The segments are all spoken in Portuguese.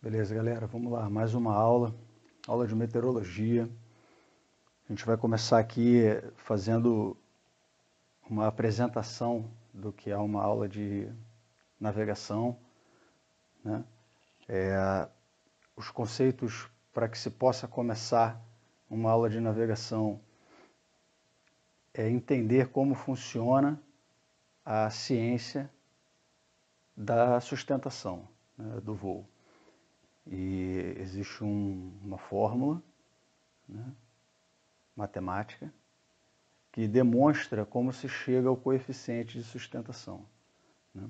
Beleza, galera, vamos lá, mais uma aula de meteorologia. A gente vai começar aqui fazendo uma apresentação do que é uma aula de navegação, né? Os conceitos para que se possa começar uma aula de navegação é entender como funciona a ciência da sustentação, né, do voo. E existe uma fórmula, né, matemática, que demonstra como se chega ao coeficiente de sustentação, né?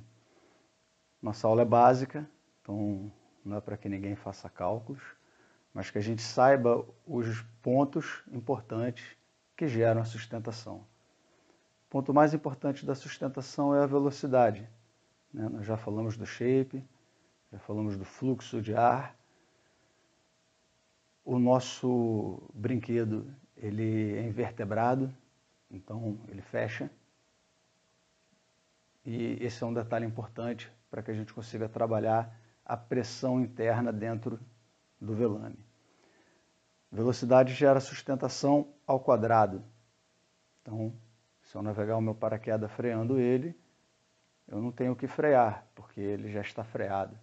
Nossa aula é básica, então não é para que ninguém faça cálculos, mas que a gente saiba os pontos importantes que geram a sustentação. O ponto mais importante da sustentação é a velocidade, né? Nós já falamos do shape, já falamos do fluxo de ar. O nosso brinquedo, ele é invertebrado, então ele fecha. E esse é um detalhe importante para que a gente consiga trabalhar a pressão interna dentro do velame. Velocidade gera sustentação ao quadrado. Então, se eu navegar o meu paraquedas freando ele, eu não tenho que frear, porque ele já está freado.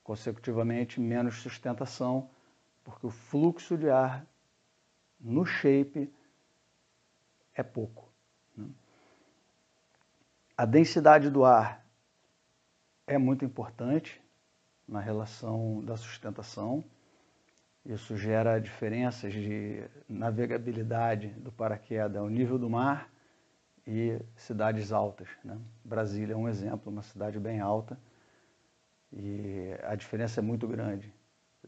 Consecutivamente, menos sustentação, porque o fluxo de ar no shape é pouco, né? A densidade do ar é muito importante na relação da sustentação. Isso gera diferenças de navegabilidade do paraquedas ao nível do mar e cidades altas, né? Brasília é um exemplo, uma cidade bem alta, e a diferença é muito grande,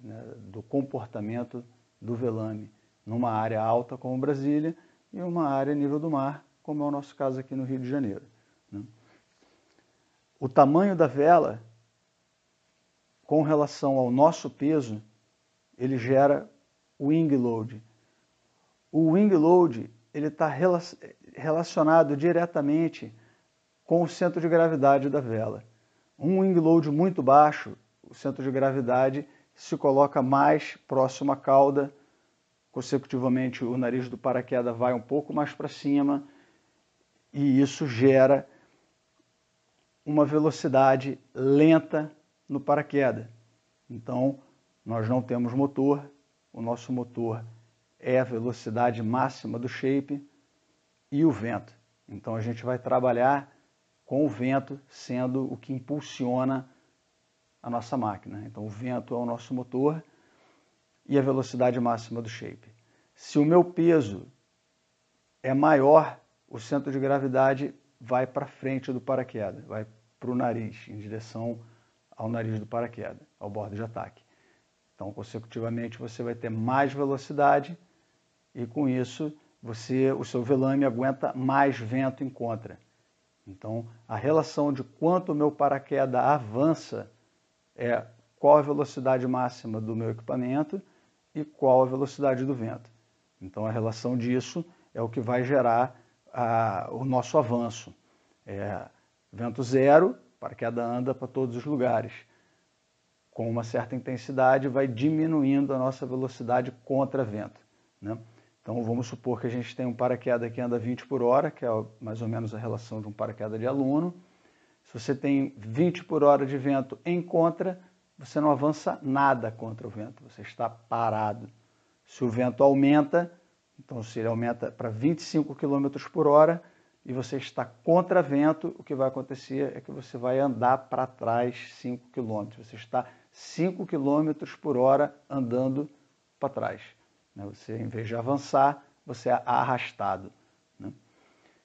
né, do comportamento do velame numa área alta como Brasília e uma área nível do mar, como é o nosso caso aqui no Rio de Janeiro, né? O tamanho da vela, com relação ao nosso peso, ele gera wing load. O wing load está relacionado diretamente com o centro de gravidade da vela. Um wing load muito baixo, o centro de gravidade se coloca mais próximo à cauda, consecutivamente o nariz do paraquedas vai um pouco mais para cima, e isso gera uma velocidade lenta no paraquedas. Então, nós não temos motor, o nosso motor é a velocidade máxima do shape e o vento. Então, a gente vai trabalhar com o vento sendo o que impulsiona a nossa máquina. Então, o vento é o nosso motor e a velocidade máxima do shape. Se o meu peso é maior, o centro de gravidade vai para frente do paraquedas, vai para o nariz, em direção ao nariz do paraquedas, ao bordo de ataque. Então, consecutivamente, você vai ter mais velocidade e, com isso, o seu velame aguenta mais vento em contra. Então, a relação de quanto o meu paraquedas avança é qual a velocidade máxima do meu equipamento e qual a velocidade do vento. Então, a relação disso é o que vai gerar o nosso avanço. Vento zero, o paraquedas anda para todos os lugares. Com uma certa intensidade, vai diminuindo a nossa velocidade contra vento, né? Então, vamos supor que a gente tem um paraquedas que anda 20 por hora, que é mais ou menos a relação de um paraquedas de aluno. Se você tem 20 por hora de vento em contra, você não avança nada contra o vento, você está parado. Se o vento aumenta, então se ele aumenta para 25 km por hora e você está contra vento, o que vai acontecer é que você vai andar para trás 5 km. Você está 5 km por hora andando para trás. Você, em vez de avançar, você é arrastado, né?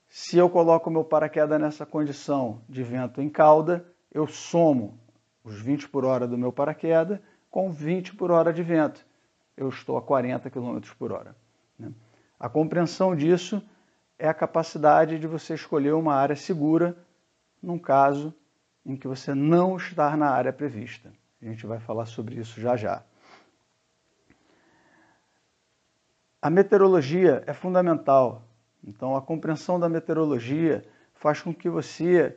Se eu coloco o meu paraquedas nessa condição de vento em cauda, eu somo os 20 por hora do meu paraquedas com 20 por hora de vento. Eu estou a 40 km por hora, né? A compreensão disso é a capacidade de você escolher uma área segura num caso em que você não está na área prevista. A gente vai falar sobre isso já já. A meteorologia é fundamental. Então, a compreensão da meteorologia faz com que você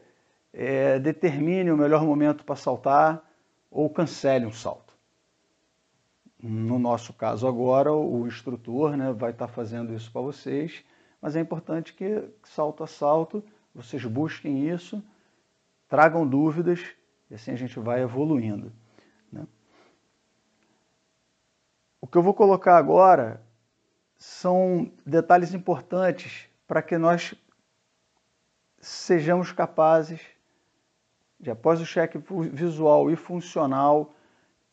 determine o melhor momento para saltar ou cancele um salto, No nosso caso agora, o instrutor, né, vai estar fazendo isso para vocês, mas é importante que, salto a salto, vocês busquem isso, tragam dúvidas, e assim a gente vai evoluindo, né? O que eu vou colocar agora são detalhes importantes para que nós sejamos capazes de, após o cheque visual e funcional,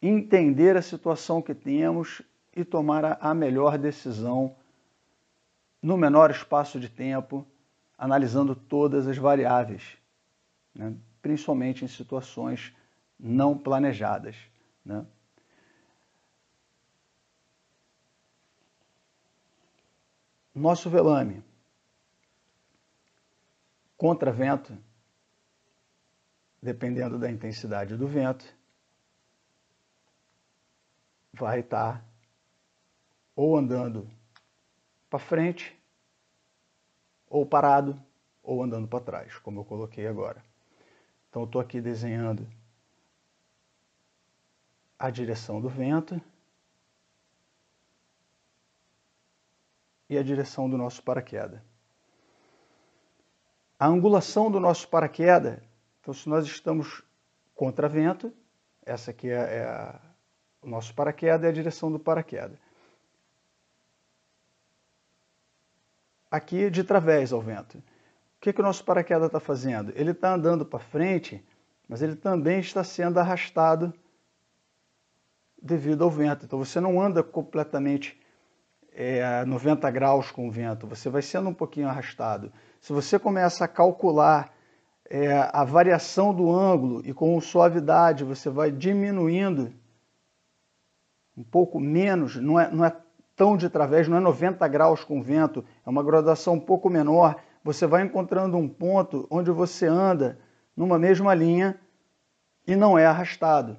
entender a situação que temos e tomar a melhor decisão no menor espaço de tempo, analisando todas as variáveis, né? Principalmente em situações não planejadas, né? Nosso velame contra vento, dependendo da intensidade do vento, vai estar ou andando para frente, ou parado, ou andando para trás, como eu coloquei agora. Então eu estou aqui desenhando a direção do vento e a direção do nosso paraquedas. A angulação do nosso paraquedas, então se nós estamos contra vento, essa aqui o nosso paraquedas é a direção do paraquedas. Aqui de través ao vento. O que o nosso paraquedas está fazendo? Ele está andando para frente, mas ele também está sendo arrastado devido ao vento. Então você não anda completamente a 90 graus com o vento, você vai sendo um pouquinho arrastado. Se você começa a calcular a variação do ângulo e com suavidade você vai diminuindo um pouco menos, não é tão de través, não é 90 graus com o vento, é uma graduação um pouco menor, você vai encontrando um ponto onde você anda numa mesma linha e não é arrastado.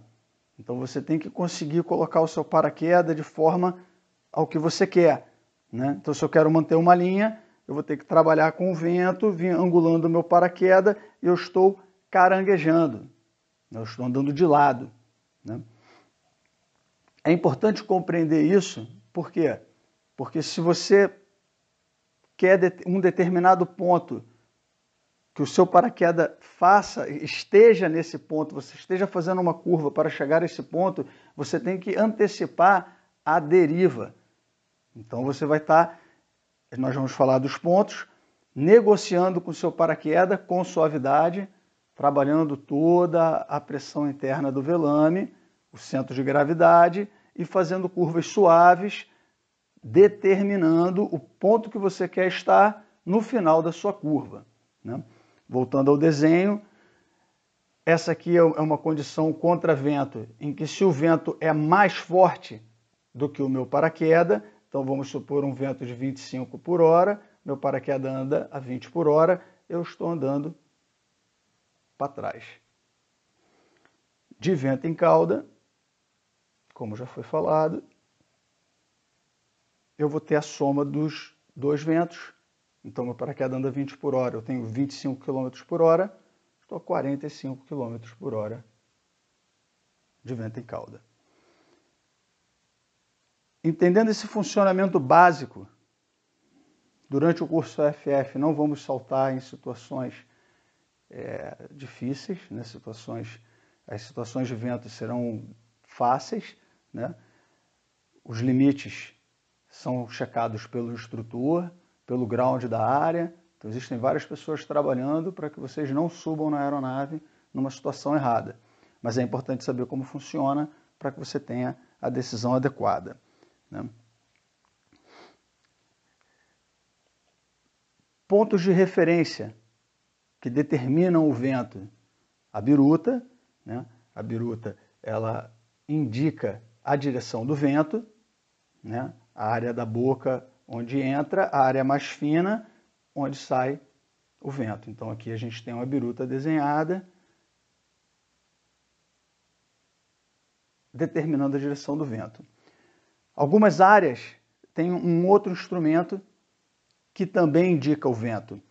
Então você tem que conseguir colocar o seu paraquedas de forma ao que você quer, né? Então se eu quero manter uma linha, eu vou ter que trabalhar com o vento, vir angulando o meu paraquedas e eu estou caranguejando, eu estou andando de lado, né? É importante compreender isso, por quê? Porque se você quer um determinado ponto que o seu paraquedas esteja nesse ponto, você esteja fazendo uma curva para chegar a esse ponto, você tem que antecipar a deriva. Então você vai estar, nós vamos falar dos pontos, negociando com o seu paraquedas com suavidade, trabalhando toda a pressão interna do velame, o centro de gravidade, e fazendo curvas suaves, determinando o ponto que você quer estar no final da sua curva, né? Voltando ao desenho, essa aqui é uma condição contra vento, em que se o vento é mais forte do que o meu paraquedas, então vamos supor um vento de 25 por hora, meu paraquedas anda a 20 por hora, eu estou andando para trás. De vento em cauda, como já foi falado, eu vou ter a soma dos dois ventos. Então, meu paraquedas anda 20 por hora, eu tenho 25 km por hora, estou a 45 km por hora de vento em cauda. Entendendo esse funcionamento básico, durante o curso FF não vamos saltar em situações difíceis, né? As situações de vento serão fáceis, né? Os limites são checados pelo instrutor, pelo ground da área. Então existem várias pessoas trabalhando para que vocês não subam na aeronave numa situação errada. Mas é importante saber como funciona para que você tenha a decisão adequada, né? Pontos de referência que determinam o vento. A biruta, né? A biruta, ela indica a direção do vento, né? A área da boca onde entra, a área mais fina onde sai o vento. Então aqui a gente tem uma biruta desenhada determinando a direção do vento. Algumas áreas têm um outro instrumento que também indica o vento.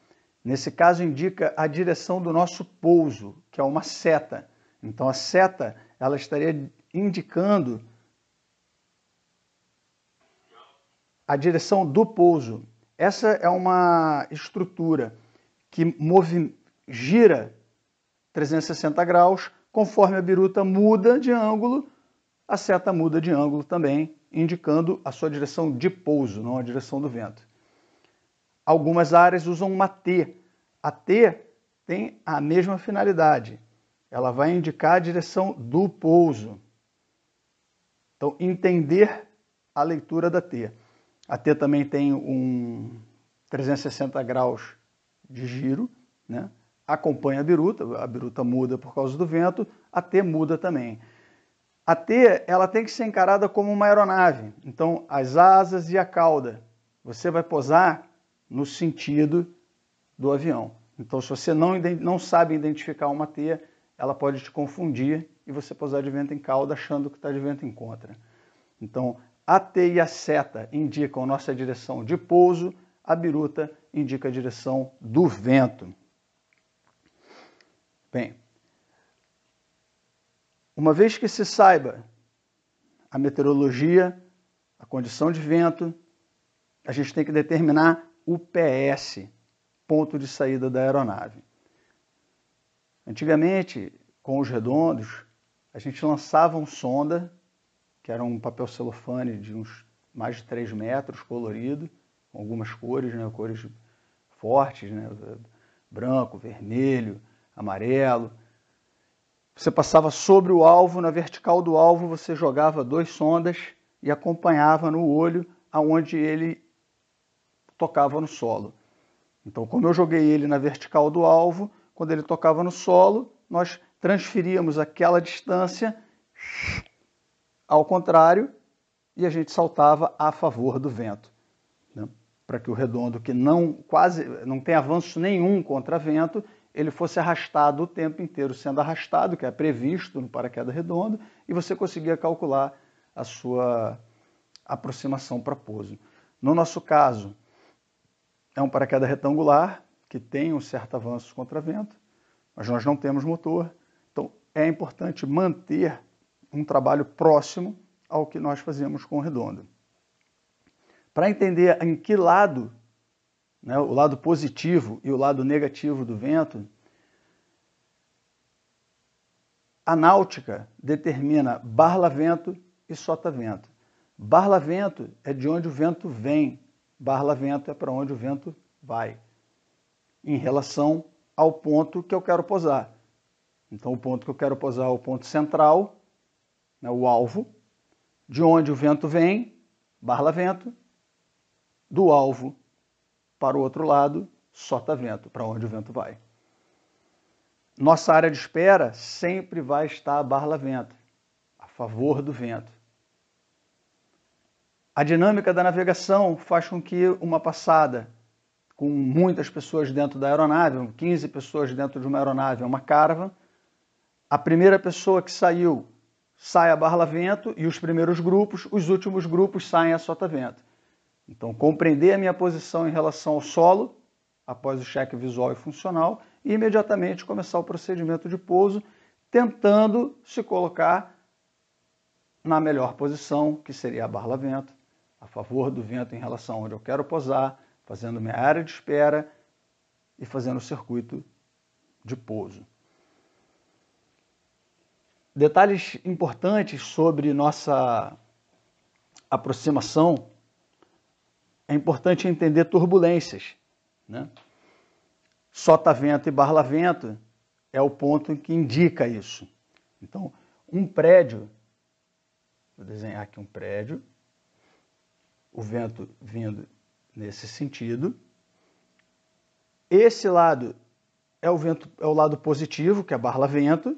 Nesse caso indica a direção do nosso pouso, que é uma seta. Então a seta, ela estaria indicando a direção do pouso. Essa é uma estrutura que gira 360 graus, conforme a biruta muda de ângulo, a seta muda de ângulo também, indicando a sua direção de pouso, não a direção do vento. Algumas áreas usam uma T. A T tem a mesma finalidade. Ela vai indicar a direção do pouso. Então, entender a leitura da T. A T também tem um 360 graus de giro, né? Acompanha a biruta muda por causa do vento, a T muda também. A T, ela tem que ser encarada como uma aeronave. Então, as asas e a cauda, você vai posar no sentido do avião. Então, se você não sabe identificar uma T, ela pode te confundir e você posar de vento em cauda achando que está de vento em contra. Então, a T e a seta indicam nossa direção de pouso, a biruta indica a direção do vento. Bem, uma vez que se saiba a meteorologia, a condição de vento, a gente tem que determinar o PS, ponto de saída da aeronave. Antigamente, com os redondos, a gente lançava um sonda, que era um papel celofane de uns mais de 3 metros, colorido, com algumas cores, né, cores fortes, né, branco, vermelho, amarelo. Você passava sobre o alvo, na vertical do alvo você jogava 2 sondas e acompanhava no olho aonde ele tocava no solo. Então, como eu joguei ele na vertical do alvo, quando ele tocava no solo, nós transferíamos aquela distância ao contrário e a gente saltava a favor do vento, né? Para que o redondo, que quase não tem avanço nenhum contra vento, ele fosse arrastado o tempo inteiro sendo arrastado, que é previsto no paraquedas redondo, e você conseguia calcular a sua aproximação para pouso. No nosso caso, é um paraquedas retangular, que tem um certo avanço contra vento, mas nós não temos motor, então é importante manter um trabalho próximo ao que nós fazíamos com o redondo. Para entender em que lado, né, o lado positivo e o lado negativo do vento, a náutica determina barla-vento e sota-vento. Barla-vento é de onde o vento vem, barla-vento é para onde o vento vai, em relação ao ponto que eu quero posar. Então, o ponto que eu quero posar é o ponto central, né, o alvo, de onde o vento vem, barla-vento, do alvo para o outro lado, sota-vento, para onde o vento vai. Nossa área de espera sempre vai estar barla-vento, a favor do vento. A dinâmica da navegação faz com que uma passada com muitas pessoas dentro da aeronave, 15 pessoas dentro de uma aeronave, é uma caravan, a primeira pessoa que saiu sai a barla-vento e os primeiros grupos, os últimos grupos saem a sota-vento. Então, compreender a minha posição em relação ao solo, após o cheque visual e funcional, e imediatamente começar o procedimento de pouso, tentando se colocar na melhor posição, que seria a barla-vento, a favor do vento em relação a onde eu quero posar, fazendo minha área de espera e fazendo o circuito de pouso. Detalhes importantes sobre nossa aproximação. É importante entender turbulências, né? Sota-vento e barla-vento é o ponto que indica isso. Então, um prédio, vou desenhar aqui um prédio, o vento vindo nesse sentido. Esse lado é o lado positivo, que é barla-vento,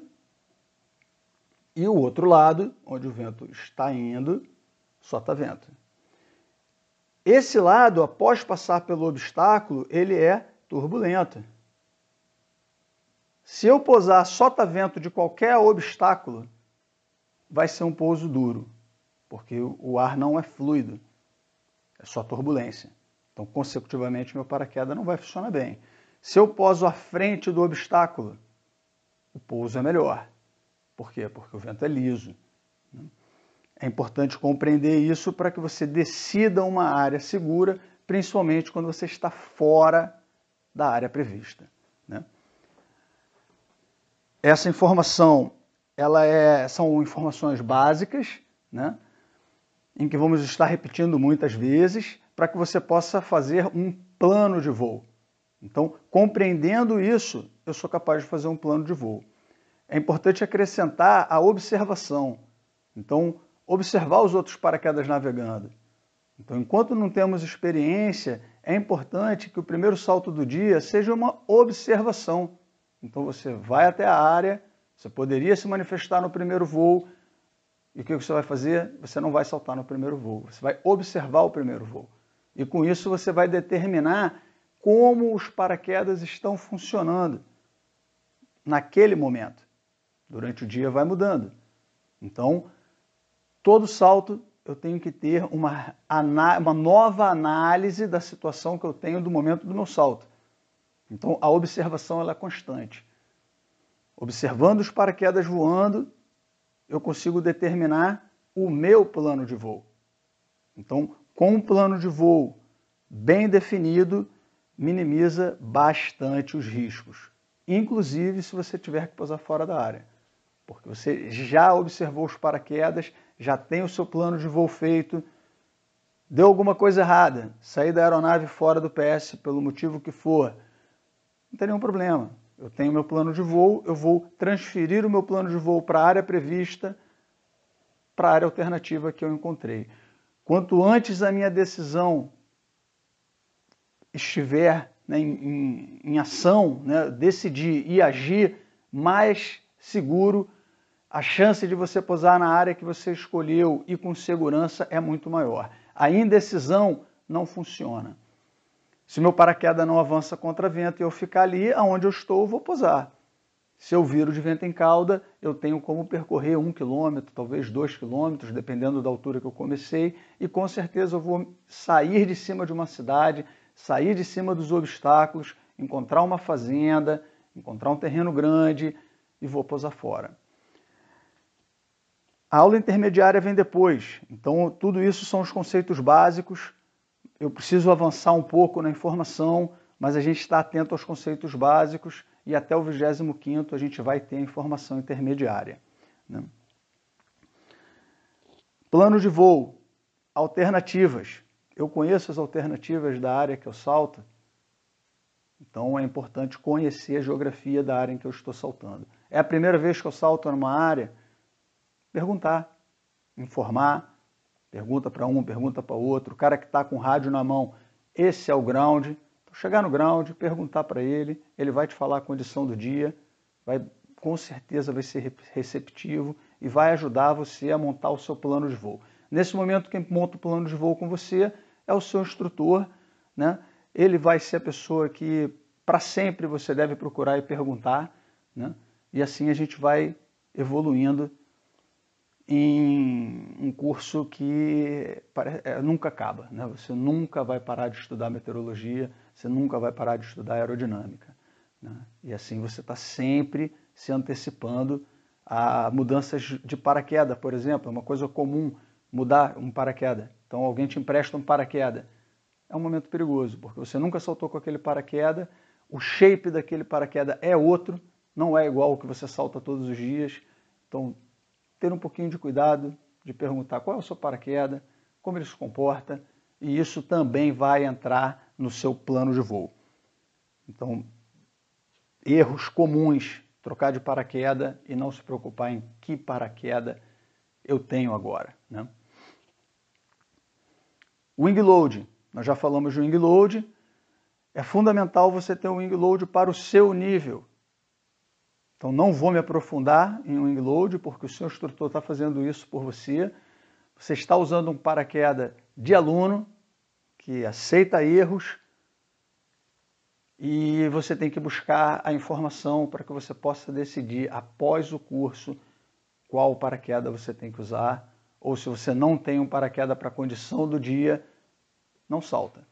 e o outro lado, onde o vento está indo, sota-vento. Esse lado, após passar pelo obstáculo, ele é turbulento. Se eu pousar sota-vento de qualquer obstáculo, vai ser um pouso duro, porque o ar não é fluido, é só turbulência. Então, consecutivamente, meu paraquedas não vai funcionar bem. Se eu pouso à frente do obstáculo, o pouso é melhor. Por quê? Porque o vento é liso. É importante compreender isso para que você decida uma área segura, principalmente quando você está fora da área prevista, né? Essa informação, são informações básicas, né, em que vamos estar repetindo muitas vezes, para que você possa fazer um plano de voo. Então, compreendendo isso, eu sou capaz de fazer um plano de voo. É importante acrescentar a observação. Então, observar os outros paraquedas navegando. Então, enquanto não temos experiência, é importante que o primeiro salto do dia seja uma observação. Então, você vai até a área, você poderia se manifestar no primeiro voo, e o que você vai fazer? Você não vai saltar no primeiro voo, você vai observar o primeiro voo. E com isso você vai determinar como os paraquedas estão funcionando naquele momento. Durante o dia vai mudando. Então, todo salto eu tenho que ter uma nova análise da situação que eu tenho do momento do meu salto. Então, a observação ela é constante. Observando os paraquedas voando, eu consigo determinar o meu plano de voo. Então, com um plano de voo bem definido, minimiza bastante os riscos. Inclusive se você tiver que pousar fora da área. Porque você já observou os paraquedas, já tem o seu plano de voo feito, deu alguma coisa errada, saí da aeronave fora do PS pelo motivo que for, não tem nenhum problema. Eu tenho meu plano de voo, eu vou transferir o meu plano de voo para a área prevista, para a área alternativa que eu encontrei. Quanto antes a minha decisão estiver, né, em ação, né, decidir e agir, mais seguro, a chance de você pousar na área que você escolheu e com segurança é muito maior. A indecisão não funciona. Se meu paraquedas não avança contra vento e eu ficar ali, aonde eu estou, eu vou pousar. Se eu viro de vento em cauda, eu tenho como percorrer 1 quilômetro, talvez 2 quilômetros, dependendo da altura que eu comecei, e com certeza eu vou sair de cima de uma cidade, sair de cima dos obstáculos, encontrar uma fazenda, encontrar um terreno grande e vou pousar fora. A aula intermediária vem depois, então tudo isso são os conceitos básicos. Eu preciso avançar um pouco na informação, mas a gente está atento aos conceitos básicos e até o 25º a gente vai ter a informação intermediária, né? Plano de voo, alternativas. Eu conheço as alternativas da área que eu salto, então é importante conhecer a geografia da área em que eu estou saltando. É a primeira vez que eu salto numa área? Perguntar, informar, pergunta para um, pergunta para outro, o cara que está com o rádio na mão, esse é o ground. Então, chegar no ground, perguntar para ele, ele vai te falar a condição do dia, com certeza vai ser receptivo e vai ajudar você a montar o seu plano de voo. Nesse momento, quem monta o plano de voo com você é o seu instrutor, né? Ele vai ser a pessoa que para sempre você deve procurar e perguntar, né? E assim a gente vai evoluindo em um curso que nunca acaba, né? Você nunca vai parar de estudar meteorologia, você nunca vai parar de estudar aerodinâmica, né? E assim você está sempre se antecipando a mudanças de paraquedas, por exemplo. É uma coisa comum mudar um paraquedas. Então alguém te empresta um paraquedas. É um momento perigoso, porque você nunca saltou com aquele paraquedas, o shape daquele paraquedas é outro, não é igual ao que você salta todos os dias. Então, ter um pouquinho de cuidado, de perguntar qual é o seu paraquedas, como ele se comporta, e isso também vai entrar no seu plano de voo. Então, erros comuns, trocar de paraquedas e não se preocupar em que paraquedas eu tenho agora, né? Wing load, nós já falamos de wing load, é fundamental você ter um wing load para o seu nível. Então não vou me aprofundar em wing load, porque o seu instrutor está fazendo isso por você. Você está usando um paraquedas de aluno, que aceita erros, e você tem que buscar a informação para que você possa decidir, após o curso, qual paraquedas você tem que usar, ou se você não tem um paraquedas para a condição do dia, não salta,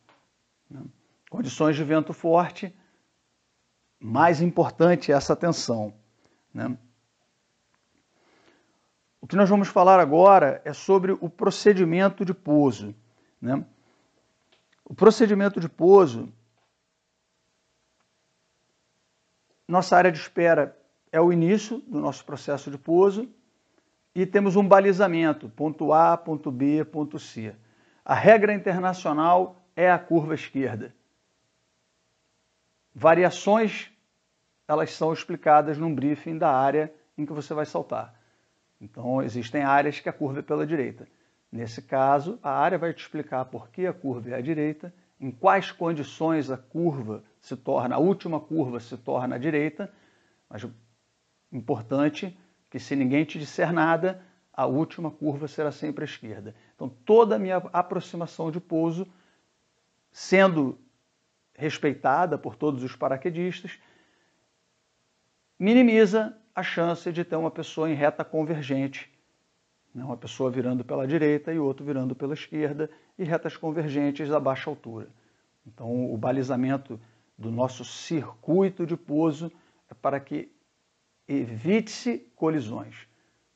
né? Condições de vento forte, mais importante é essa atenção, né? O que nós vamos falar agora é sobre o procedimento de pouso, né? O procedimento de pouso, nossa área de espera é o início do nosso processo de pouso e temos um balizamento, ponto A, ponto B, ponto C. A regra internacional é a curva esquerda. Variações, elas são explicadas num briefing da área em que você vai saltar. Então, existem áreas que a curva é pela direita. Nesse caso, a área vai te explicar por que a curva é à direita, em quais condições a última curva se torna à direita, mas importante que se ninguém te disser nada, a última curva será sempre à esquerda. Então, toda a minha aproximação de pouso, sendo respeitada por todos os paraquedistas, minimiza a chance de ter uma pessoa em reta convergente, né? Uma pessoa virando pela direita e outro virando pela esquerda, e retas convergentes a baixa altura. Então, o balizamento do nosso circuito de pouso é para que evite-se colisões.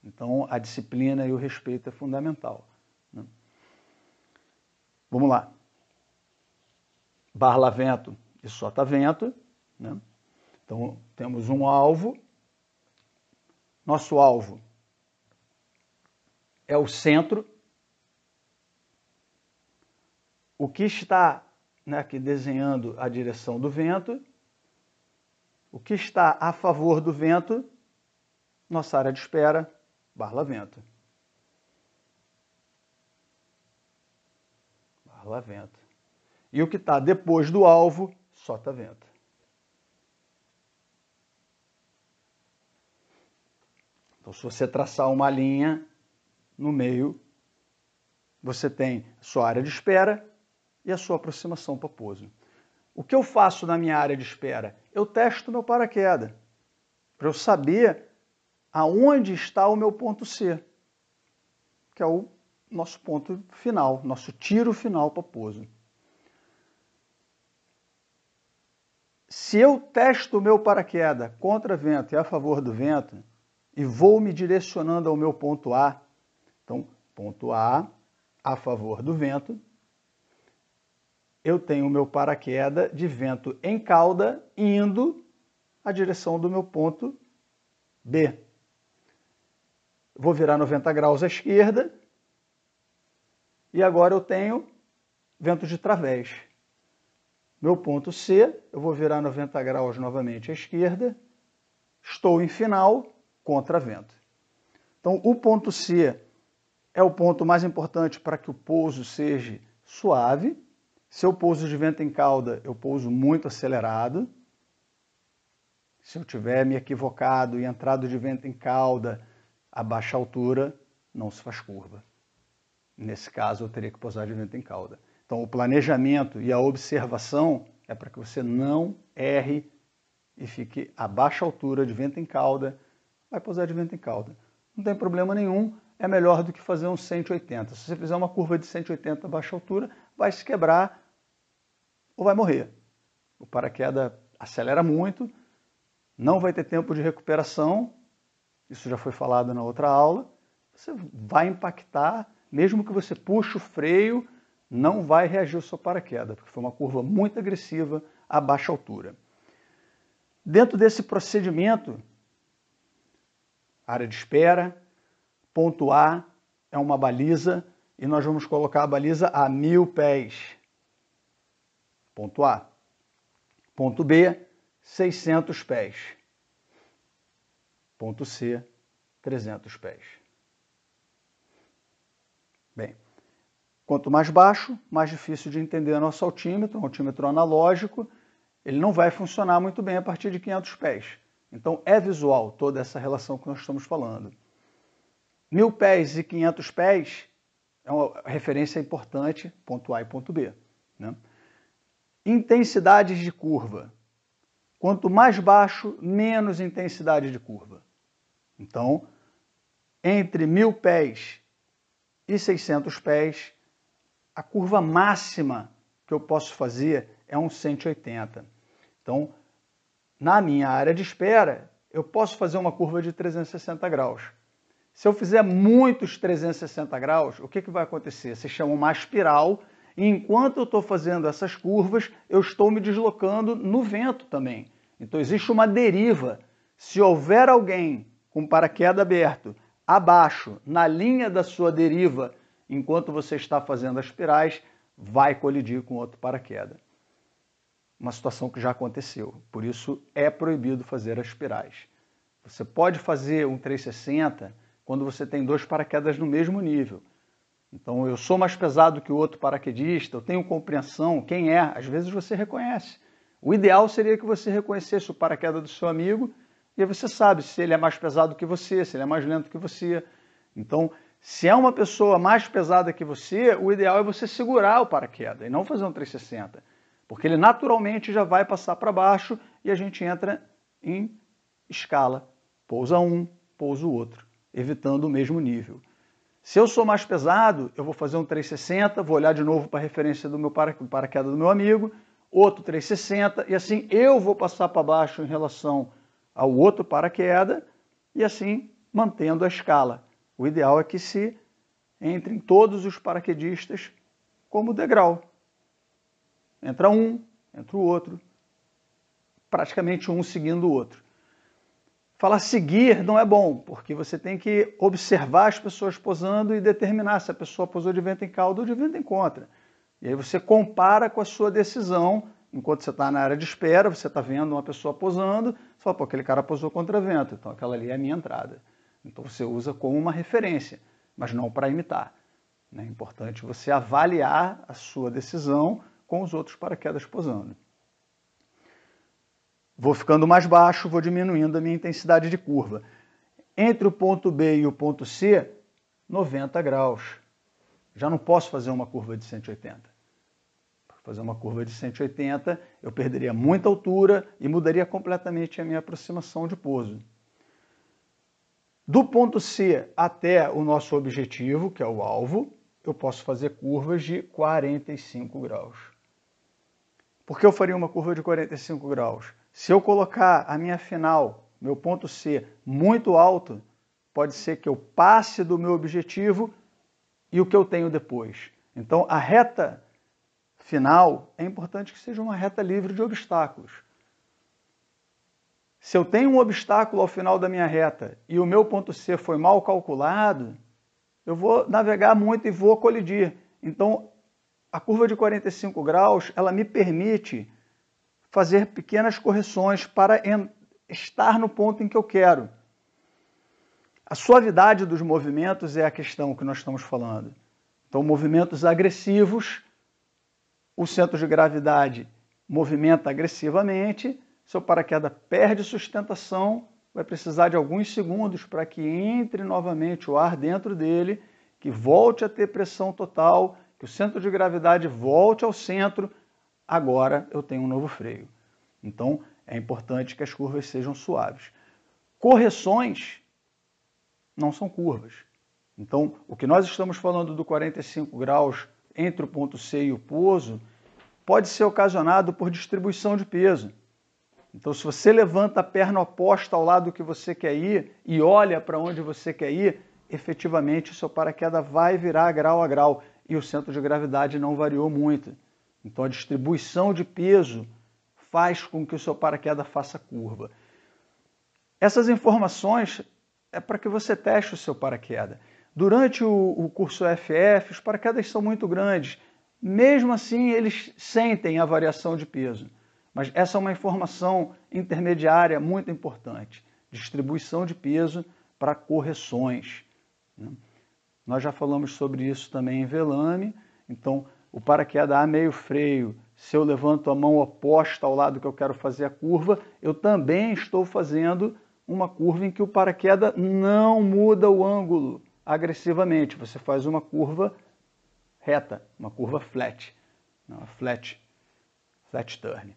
Então, a disciplina e o respeito é fundamental, né? Vamos lá. Barlavento e sotavento, né? Então, temos um alvo. Nosso alvo é o centro. O que está, né, aqui desenhando a direção do vento, o que está a favor do vento, nossa área de espera, barlavento. Barlavento. E o que está depois do alvo, sotavento. Então, se você traçar uma linha no meio, você tem a sua área de espera e a sua aproximação para pouso. O que eu faço na minha área de espera? Eu testo meu paraquedas, para eu saber aonde está o meu ponto C, que é o nosso ponto final, nosso tiro final para pouso. Se eu testo o meu paraquedas contra vento e a favor do vento, e vou me direcionando ao meu ponto A, então, ponto A favor do vento, eu tenho o meu paraquedas de vento em cauda indo à direção do meu ponto B. Vou virar 90 graus à esquerda e agora eu tenho vento de través. Meu ponto C, eu vou virar 90 graus novamente à esquerda, estou em final contra vento. Então, o ponto C é o ponto mais importante para que o pouso seja suave. Se eu pouso de vento em cauda, eu pouso muito acelerado. Se eu tiver me equivocado e entrado de vento em cauda a baixa altura, não se faz curva. Nesse caso, eu teria que pousar de vento em cauda. Então, o planejamento e a observação é para que você não erre e fique a baixa altura de vento em cauda, vai pousar de vento em cauda. Não tem problema nenhum, é melhor do que fazer um 180. Se você fizer uma curva de 180 a baixa altura, vai se quebrar ou vai morrer. O paraquedas acelera muito, não vai ter tempo de recuperação, isso já foi falado na outra aula, você vai impactar, mesmo que você puxe o freio, não vai reagir o seu paraquedas, porque foi uma curva muito agressiva a baixa altura. Dentro desse procedimento, área de espera, ponto A é uma baliza e nós vamos colocar a baliza a 1000 pés. Ponto A. Ponto B, 600 pés. Ponto C, 300 pés. Bem, quanto mais baixo, mais difícil de entender nosso altímetro, um altímetro analógico, ele não vai funcionar muito bem a partir de 500 pés. Então, é visual toda essa relação que nós estamos falando. 1000 pés e 500 pés é uma referência importante, ponto A e ponto B, né? Intensidades de curva. Quanto mais baixo, menos intensidade de curva. Então, entre 1000 pés e 600 pés, a curva máxima que eu posso fazer é um 180. Então, na minha área de espera, eu posso fazer uma curva de 360 graus. Se eu fizer muitos 360 graus, o que vai acontecer? Se chama uma espiral, e enquanto eu estou fazendo essas curvas, eu estou me deslocando no vento também. Então existe uma deriva. Se houver alguém com paraquedas aberto abaixo, na linha da sua deriva, enquanto você está fazendo as espirais, vai colidir com outro paraquedas. Uma situação que já aconteceu. Por isso é proibido fazer as espirais. Você pode fazer um 360 quando você tem dois paraquedas no mesmo nível. Então eu sou mais pesado que o outro paraquedista, eu tenho compreensão, quem é, às vezes você reconhece. O ideal seria que você reconhecesse o paraquedas do seu amigo e aí você sabe se ele é mais pesado que você, se ele é mais lento que você. Então, se é uma pessoa mais pesada que você, o ideal é você segurar o paraquedas e não fazer um 360, porque ele naturalmente já vai passar para baixo e a gente entra em escala. Pousa um, pousa o outro, evitando o mesmo nível. Se eu sou mais pesado, eu vou fazer um 360, vou olhar de novo para a referência do meu paraquedas do meu amigo, outro 360, e assim eu vou passar para baixo em relação ao outro paraquedas, e assim mantendo a escala. O ideal é que se entrem todos os paraquedistas como degrau. Entra um, entra o outro, praticamente um seguindo o outro. Falar seguir não é bom, porque você tem que observar as pessoas posando e determinar se a pessoa posou de vento em cauda ou de vento em contra. E aí você compara com a sua decisão, enquanto você está na área de espera, você está vendo uma pessoa posando, você fala, pô, aquele cara posou contra vento, então aquela ali é a minha entrada. Então você usa como uma referência, mas não para imitar. É importante você avaliar a sua decisão com os outros paraquedas posando. Vou ficando mais baixo, vou diminuindo a minha intensidade de curva. Entre o ponto B e o ponto C, 90 graus. Já não posso fazer uma curva de 180. Para fazer uma curva de 180, eu perderia muita altura e mudaria completamente a minha aproximação de pouso. Do ponto C até o nosso objetivo, que é o alvo, eu posso fazer curvas de 45 graus. Por que eu faria uma curva de 45 graus? Se eu colocar a minha final, meu ponto C, muito alto, pode ser que eu passe do meu objetivo e o que eu tenho depois. Então, a reta final é importante que seja uma reta livre de obstáculos. Se eu tenho um obstáculo ao final da minha reta e o meu ponto C foi mal calculado, eu vou navegar muito e vou colidir. Então, a curva de 45 graus, ela me permite fazer pequenas correções para estar no ponto em que eu quero. A suavidade dos movimentos é a questão que nós estamos falando. Então, movimentos agressivos, o centro de gravidade movimenta agressivamente, seu paraquedas perde sustentação, vai precisar de alguns segundos para que entre novamente o ar dentro dele, que volte a ter pressão total, que o centro de gravidade volte ao centro. Agora eu tenho um novo freio. Então, é importante que as curvas sejam suaves. Correções não são curvas. Então, o que nós estamos falando do 45 graus entre o ponto C e o pouso pode ser ocasionado por distribuição de peso. Então, se você levanta a perna oposta ao lado que você quer ir e olha para onde você quer ir, efetivamente o seu paraquedas vai virar grau a grau e o centro de gravidade não variou muito. Então, a distribuição de peso faz com que o seu paraquedas faça curva. Essas informações é para que você teste o seu paraquedas. Durante o curso FF, os paraquedas são muito grandes. Mesmo assim, eles sentem a variação de peso. Mas essa é uma informação intermediária muito importante. Distribuição de peso para correções. Nós já falamos sobre isso também em velame. Então, o paraquedas a meio freio, se eu levanto a mão oposta ao lado que eu quero fazer a curva, eu também estou fazendo uma curva em que o paraquedas não muda o ângulo agressivamente. Você faz uma curva reta, uma curva flat, uma flat turn.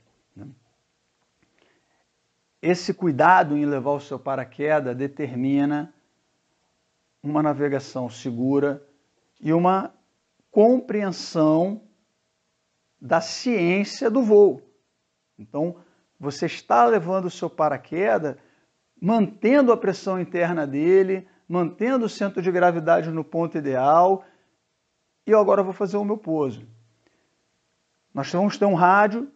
Esse cuidado em levar o seu paraquedas determina uma navegação segura e uma compreensão da ciência do voo. Então, você está levando o seu paraquedas, mantendo a pressão interna dele, mantendo o centro de gravidade no ponto ideal. E eu agora vou fazer o meu pouso. Nós vamos ter um rádio,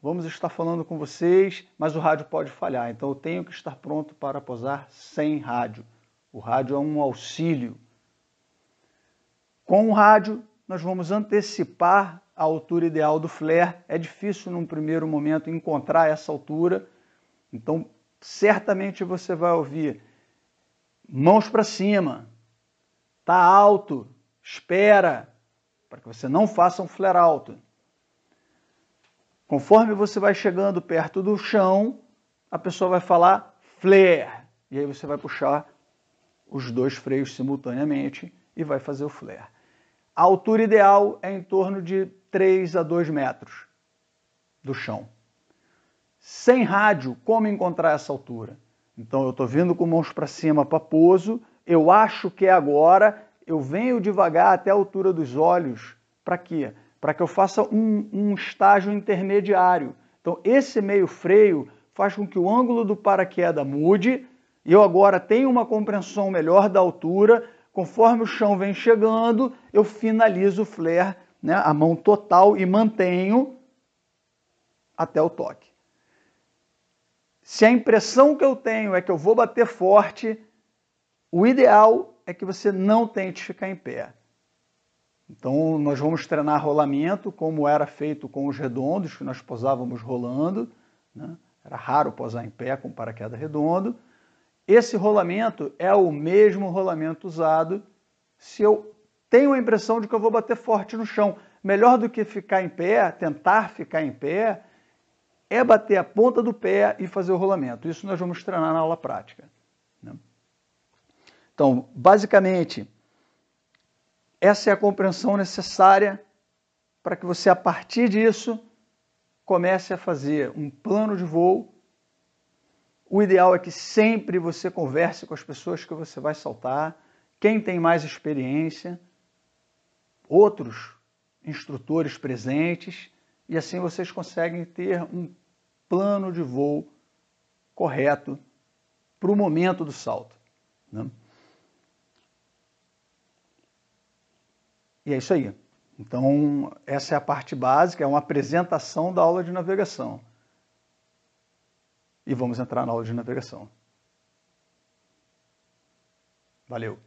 vamos estar falando com vocês, mas o rádio pode falhar, então eu tenho que estar pronto para pousar sem rádio. O rádio é um auxílio. Com o rádio, nós vamos antecipar a altura ideal do flare. É difícil, num primeiro momento, encontrar essa altura. Então, certamente você vai ouvir mãos para cima, tá alto, espera, para que você não faça um flare alto. Conforme você vai chegando perto do chão, a pessoa vai falar flare. E aí você vai puxar os dois freios simultaneamente e vai fazer o flare. A altura ideal é em torno de 3 a 2 metros do chão. Sem rádio, como encontrar essa altura? Então eu estou vindo com mãos para cima para pouso, eu acho que é agora, eu venho devagar até a altura dos olhos. Para quê? Para que eu faça um estágio intermediário. Então esse meio freio faz com que o ângulo do paraquedas mude, e eu agora tenho uma compreensão melhor da altura. Conforme o chão vem chegando, eu finalizo o flare, né, a mão total, e mantenho até o toque. Se a impressão que eu tenho é que eu vou bater forte, o ideal é que você não tente ficar em pé. Então nós vamos treinar rolamento, como era feito com os redondos, que nós posávamos rolando, né? Era raro posar em pé com paraquedas redondo. Esse rolamento é o mesmo rolamento usado se eu tenho a impressão de que eu vou bater forte no chão. Melhor do que ficar em pé, tentar ficar em pé, é bater a ponta do pé e fazer o rolamento. Isso nós vamos treinar na aula prática, né? Então, basicamente, essa é a compreensão necessária para que você, a partir disso, comece a fazer um plano de voo. O ideal é que sempre você converse com as pessoas que você vai saltar, quem tem mais experiência, outros instrutores presentes, e assim vocês conseguem ter um plano de voo correto para o momento do salto, né? E é isso aí. Então, essa é a parte básica, é uma apresentação da aula de navegação. E vamos entrar na aula de navegação. Valeu!